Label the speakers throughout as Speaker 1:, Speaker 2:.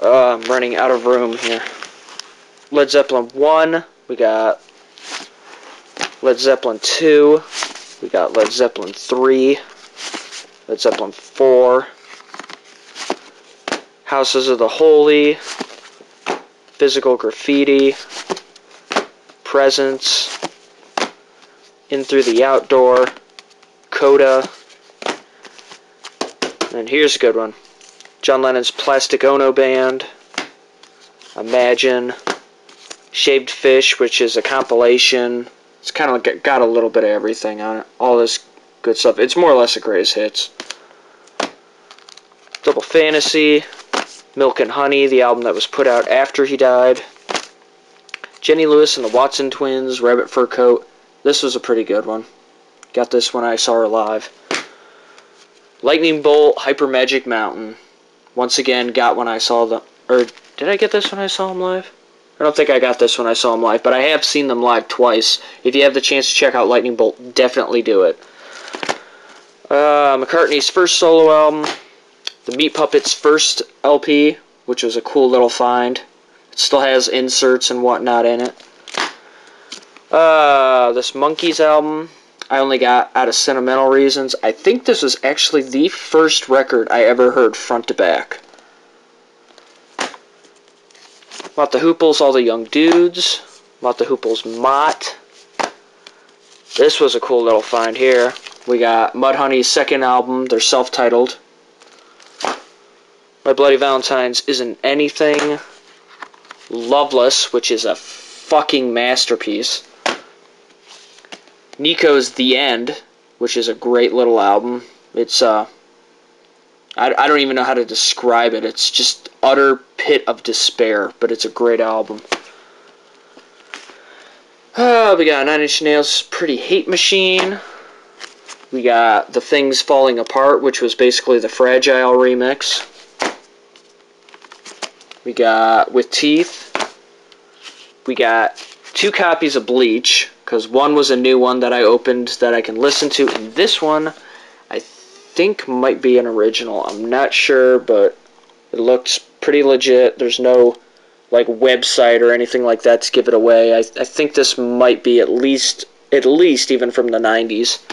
Speaker 1: I'm running out of room here. Led Zeppelin 1, we got Led Zeppelin 2, we got Led Zeppelin 3, Led Zeppelin 4, Houses of the Holy, Physical Graffiti, Presence, In Through the Outdoor, Coda, and here's a good one. John Lennon's Plastic Ono Band, Imagine, Shaved Fish, which is a compilation. It's kind of got a little bit of everything on it. All this good stuff. It's more or less a greatest hits. Double Fantasy, Milk and Honey, the album that was put out after he died. Jenny Lewis and the Watson Twins, Rabbit Fur Coat. This was a pretty good one. Got this when I saw her live. Lightning Bolt, Hyper Magic Mountain. Once again, got when I saw them. Or did I get this when I saw them live? I don't think I got this when I saw them live, but I have seen them live twice. If you have the chance to check out Lightning Bolt, definitely do it. McCartney's first solo album. The Meat Puppets' first LP, which was a cool little find. It still has inserts and whatnot in it. This Monkees album, I only got out of sentimental reasons. I think this was actually the first record I ever heard front to back. Mott the Hooples, All the Young Dudes. Mott the Hooples, Mott. This was a cool little find here. We got Mudhoney's second album, they're self-titled. My Bloody Valentine's Isn't Anything. Loveless, which is a fucking masterpiece. Nico's The End, which is a great little album. It's, I don't even know how to describe it. It's just utter pit of despair, but it's a great album. We got Nine Inch Nails' Pretty Hate Machine. We got The Things Falling Apart, which was basically the Fragile remix. We got With Teeth. We got 2 copies of Bleach, because one was a new one that I opened that I can listen to, and this one I think might be an original. I'm not sure, but it looks pretty legit. There's no like website or anything like that to give it away. I think this might be at least even from the 90s.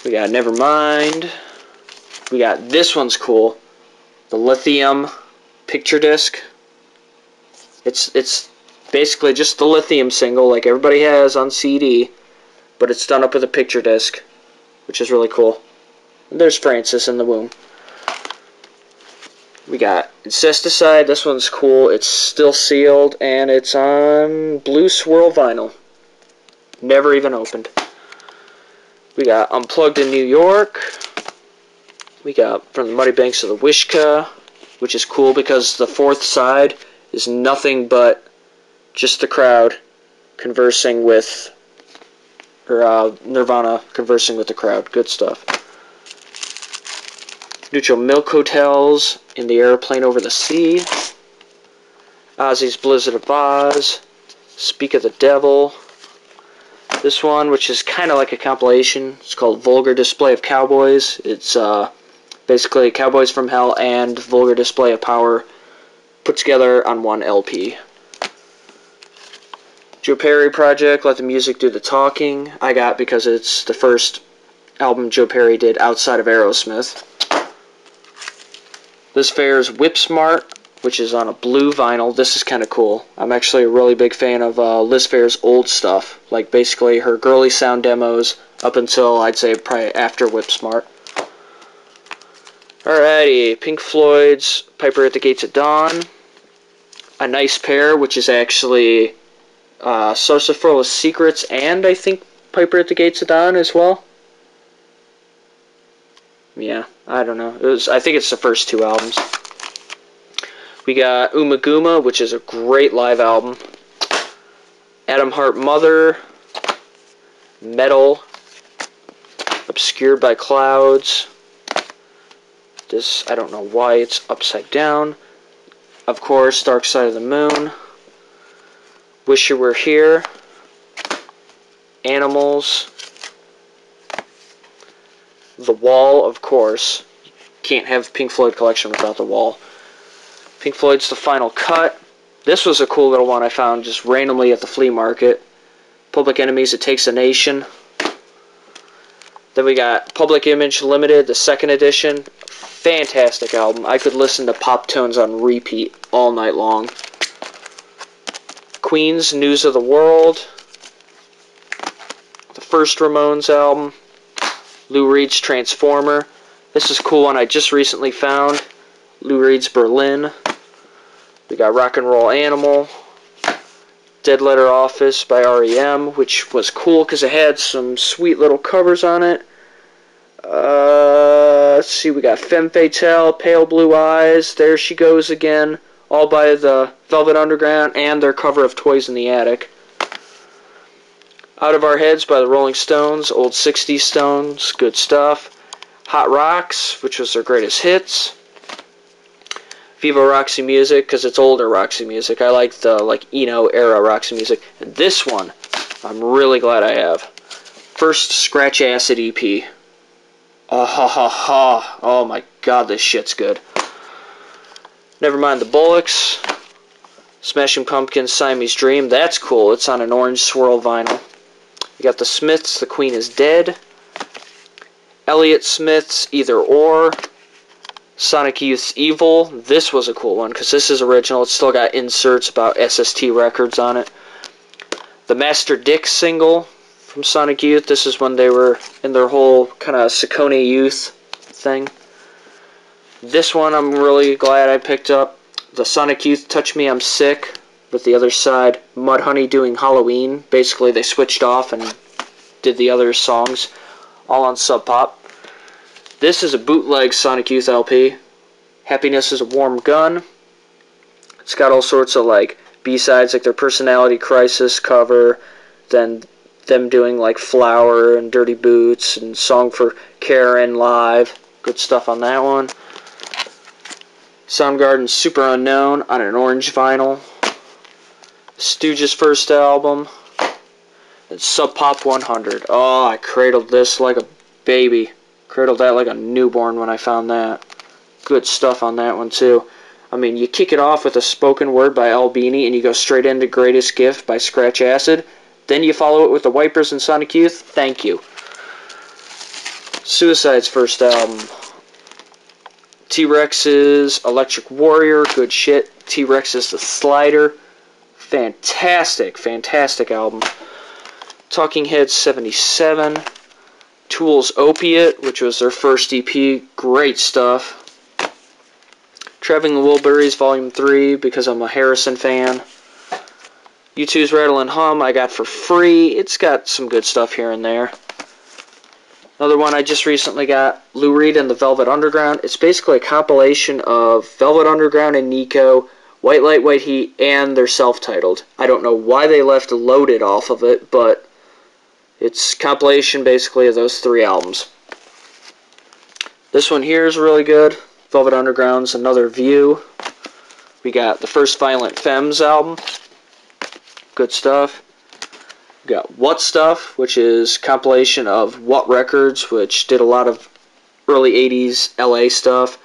Speaker 1: We got Nevermind. We got this one's cool. The Lithium picture disc. It's basically just the Lithium single like everybody has on CD, but it's done up with a picture disc, which is really cool. And there's Francis in the womb. We got Incesticide. This one's cool. It's still sealed, and it's on Blue Swirl vinyl. Never even opened. We got Unplugged in New York. We got From the Muddy Banks of the Wishkah, which is cool because the fourth side is nothing but just the crowd conversing with, or Nirvana conversing with the crowd. Good stuff. Neutral Milk Hotels, In the Airplane Over the Sea. Ozzy's Blizzard of Oz. Speak of the Devil. This one, which is kind of like a compilation, it's called Vulgar Display of Cowboys. It's basically Cowboys from Hell and Vulgar Display of Power put together on one LP. Joe Perry Project, Let the Music Do the Talking. I got because it's the first album Joe Perry did outside of Aerosmith. Liz Phair's Whip Smart, which is on a blue vinyl. This is kind of cool. I'm actually a really big fan of Liz Phair's old stuff, like basically her girly sound demos up until I'd say probably after Whip Smart. Alrighty, Pink Floyd's Piper at the Gates of Dawn. A Nice Pair, which is actually Sarsaparilla Secrets and I think Piper at the Gates of Dawn as well. Yeah, I don't know. I think it's the first 2 albums. We got Umaguma, which is a great live album. Atom Heart Mother. Metal. Obscured by Clouds. This, I don't know why it's upside down. Of course, Dark Side of the Moon. Wish You Were Here. Animals. The Wall, of course. Can't have Pink Floyd collection without The Wall. Pink Floyd's The Final Cut. This was a cool little one I found just randomly at the flea market. Public Enemy's It Takes a Nation. Then we got Public Image Limited, the second edition. Fantastic album. I could listen to Pop Tones on repeat all night long. Queen's News of the World. The first Ramones album. Lou Reed's Transformer. This is a cool one I just recently found. Lou Reed's Berlin. We got Rock and Roll Animal. Dead Letter Office by R.E.M., which was cool because it had some sweet little covers on it. Let's see, we got Femme Fatale, Pale Blue Eyes, There She Goes Again, all by the Velvet Underground, and their cover of Toys in the Attic. Out of Our Heads by the Rolling Stones, old 60s Stones, good stuff. Hot Rocks, which was their greatest hits. Viva Roxy Music, because it's older Roxy Music. I like the Eno era Roxy Music. And this one, I'm really glad I have. First Scratch Acid EP. Oh my god, this shit's good. Nevermind the Bollocks. Smashing Pumpkins, Siamese Dream. That's cool. It's on an orange swirl vinyl. You got the Smiths, The Queen is Dead. Elliott Smith's Either Or. Sonic Youth's Evil. This was a cool one because this is original. It's still got inserts about SST records on it. The Master Dick single from Sonic Youth. This is when they were in their whole kind of Saucony Youth thing. This one I'm really glad I picked up. The Sonic Youth Touch Me I'm Sick. With the other side, Mudhoney doing Halloween. Basically they switched off and did the other songs all on Sub Pop. This is a bootleg Sonic Youth LP. Happiness is a Warm Gun. It's got all sorts of like B-sides, like their Personality Crisis cover, then them doing like Flower and Dirty Boots and Song for Karen live. Good stuff on that one. Soundgarden's Super Unknown on an orange vinyl. Stooges' first album. And Sub Pop 100. Oh, I cradled this like a baby. Cradled that like a newborn when I found that. Good stuff on that one too. I mean, you kick it off with a spoken word by Albini and you go straight into Greatest Gift by Scratch Acid. Then you follow it with the Wipers and Sonic Youth. Thank you. Suicide's first album. T-Rex's Electric Warrior. Good shit. T-Rex's The Slider. Fantastic, fantastic album. Talking Heads 77. Tool's Opiate, which was their first EP. Great stuff. Traveling the Wilburys Volume 3, because I'm a Harrison fan. U2's Rattle and Hum I got for free. It's got some good stuff here and there. Another one I just recently got, Lou Reed and the Velvet Underground. It's basically a compilation of Velvet Underground and Nico, White Light, White Heat, and they're self-titled. I don't know why they left Loaded off of it, but it's a compilation basically of those three albums. This one here is really good. Velvet Underground's Another View. We got the first Violent Femmes album. Good stuff. We got What Stuff, which is compilation of What Records, which did a lot of early 80s LA stuff.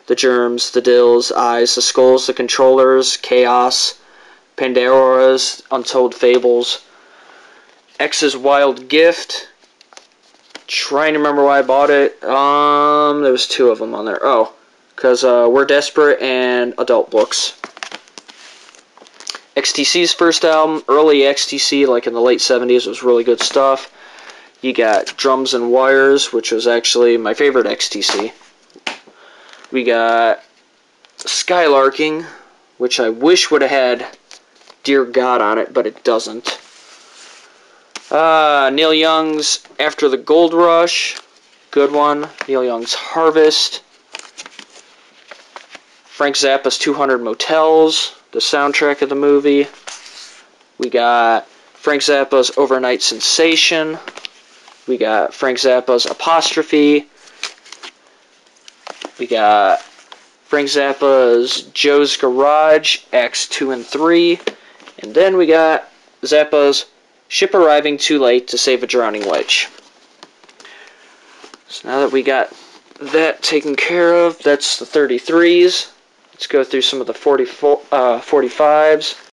Speaker 1: The Germs, The Dills, Eyes, The Skulls, The Controllers, Chaos, Pandora's Untold Fables. X's Wild Gift. Trying to remember why I bought it. There was two of them on there. Oh, because We're Desperate and Adult Books. XTC's first album, early XTC, like in the late 70s, was really good stuff. You got Drums and Wires, which was actually my favorite XTC. We got Skylarking, which I wish would have had Dear God on it, but it doesn't. Neil Young's After the Gold Rush, good one. Neil Young's Harvest. Frank Zappa's 200 Motels, the soundtrack of the movie. We got Frank Zappa's Overnight Sensation. We got Frank Zappa's Apostrophe. We got Frank Zappa's Joe's Garage, Acts 2 and 3. And then we got Zappa's Ship Arriving Too Late to Save a Drowning Witch. So now that we got that taken care of, that's the 33s. Let's go through some of the 45s.